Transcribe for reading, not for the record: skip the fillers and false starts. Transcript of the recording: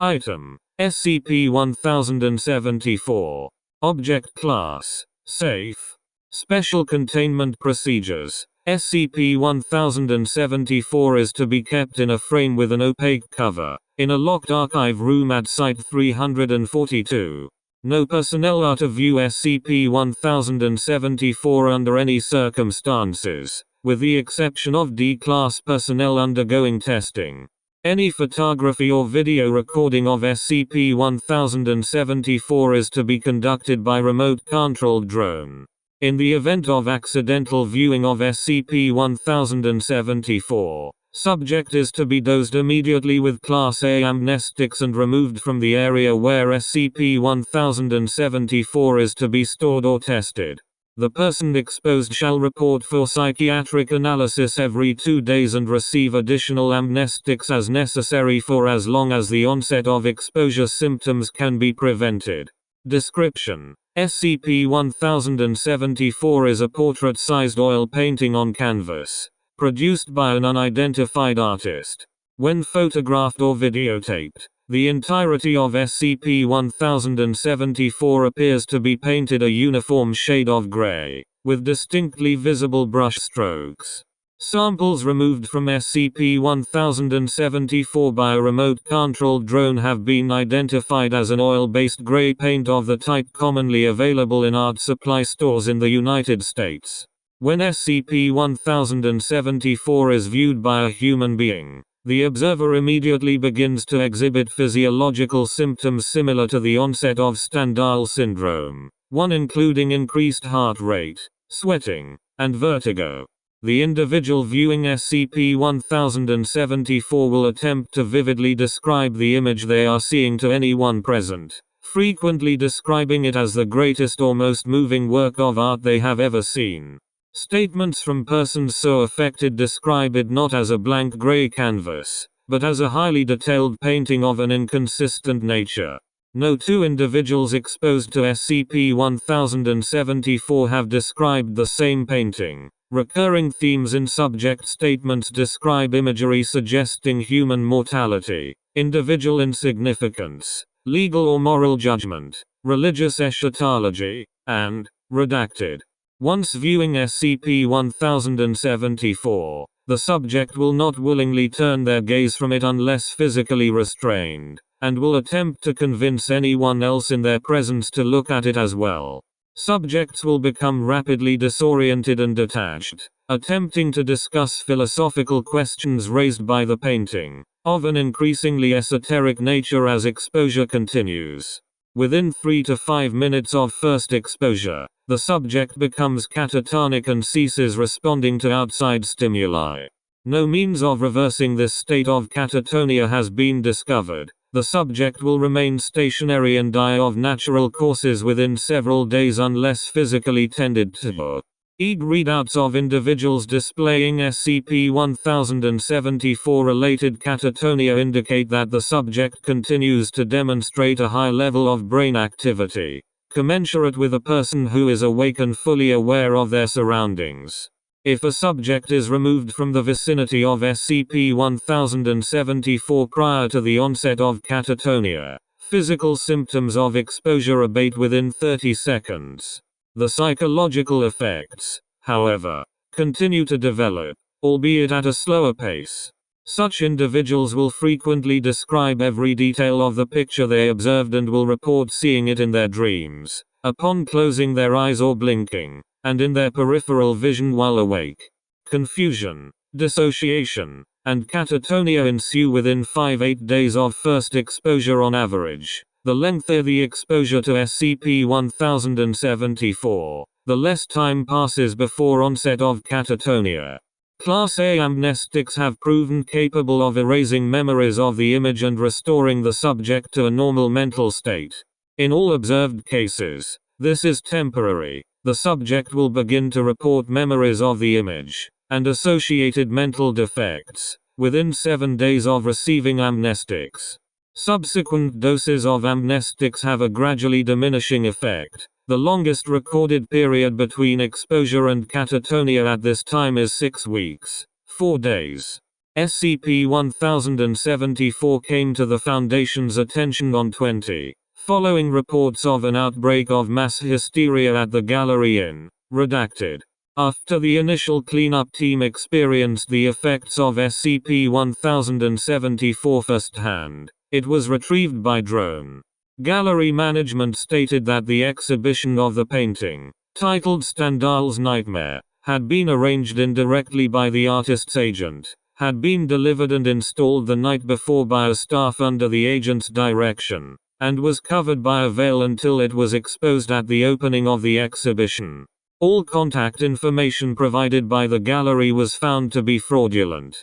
Item: SCP-1074. Object Class: Safe. Special Containment Procedures: SCP-1074 is to be kept in a frame with an opaque cover, in a locked archive room at Site-342. No personnel are to view SCP-1074 under any circumstances, with the exception of D-Class personnel undergoing testing. Any photography or video recording of SCP-1074 is to be conducted by remote-controlled drone. In the event of accidental viewing of SCP-1074, subject is to be dosed immediately with Class A amnestics and removed from the area where SCP-1074 is to be stored or tested. The person exposed shall report for psychiatric analysis every 2 days and receive additional amnestics as necessary for as long as the onset of exposure symptoms can be prevented. Description: SCP-1074 is a portrait-sized oil painting on canvas, produced by an unidentified artist. When photographed or videotaped, the entirety of SCP-1074 appears to be painted a uniform shade of gray, with distinctly visible brush strokes. Samples removed from SCP-1074 by a remote-controlled drone have been identified as an oil-based gray paint of the type commonly available in art supply stores in the United States. When SCP-1074 is viewed by a human being, the observer immediately begins to exhibit physiological symptoms similar to the onset of Stendhal syndrome, one including increased heart rate, sweating, and vertigo. The individual viewing SCP-1074 will attempt to vividly describe the image they are seeing to anyone present, frequently describing it as the greatest or most moving work of art they have ever seen. Statements from persons so affected describe it not as a blank gray canvas, but as a highly detailed painting of an inconsistent nature. No two individuals exposed to SCP-1074 have described the same painting. Recurring themes in subject statements describe imagery suggesting human mortality, individual insignificance, legal or moral judgment, religious eschatology, and redacted. Once viewing SCP-1074, the subject will not willingly turn their gaze from it unless physically restrained, and will attempt to convince anyone else in their presence to look at it as well. Subjects will become rapidly disoriented and detached, attempting to discuss philosophical questions raised by the painting, of an increasingly esoteric nature as exposure continues. Within 3 to 5 minutes of first exposure, the subject becomes catatonic and ceases responding to outside stimuli. No means of reversing this state of catatonia has been discovered. The subject will remain stationary and die of natural causes within several days unless physically tended to. EEG readouts of individuals displaying SCP-1074 related catatonia indicate that the subject continues to demonstrate a high level of brain activity, commensurate with a person who is awake and fully aware of their surroundings. If a subject is removed from the vicinity of SCP-1074 prior to the onset of catatonia, physical symptoms of exposure abate within 30 seconds. The psychological effects, however, continue to develop, albeit at a slower pace. Such individuals will frequently describe every detail of the picture they observed and will report seeing it in their dreams, upon closing their eyes or blinking, and in their peripheral vision while awake. Confusion, dissociation, and catatonia ensue within 5-8 days of first exposure on average. The lengthier the exposure to SCP-1074, the less time passes before onset of catatonia. Class A amnestics have proven capable of erasing memories of the image and restoring the subject to a normal mental state. In all observed cases, this is temporary. The subject will begin to report memories of the image, and associated mental defects, within 7 days of receiving amnestics. Subsequent doses of amnestics have a gradually diminishing effect. The longest recorded period between exposure and catatonia at this time is 6 weeks, 4 days. SCP-1074 came to the Foundation's attention on 20, following reports of an outbreak of mass hysteria at the gallery in Redacted. After the initial cleanup team experienced the effects of SCP-1074 firsthand, it was retrieved by drone. Gallery management stated that the exhibition of the painting, titled Stendhal's Nightmare, had been arranged indirectly by the artist's agent, had been delivered and installed the night before by a staff under the agent's direction, and was covered by a veil until it was exposed at the opening of the exhibition. All contact information provided by the gallery was found to be fraudulent.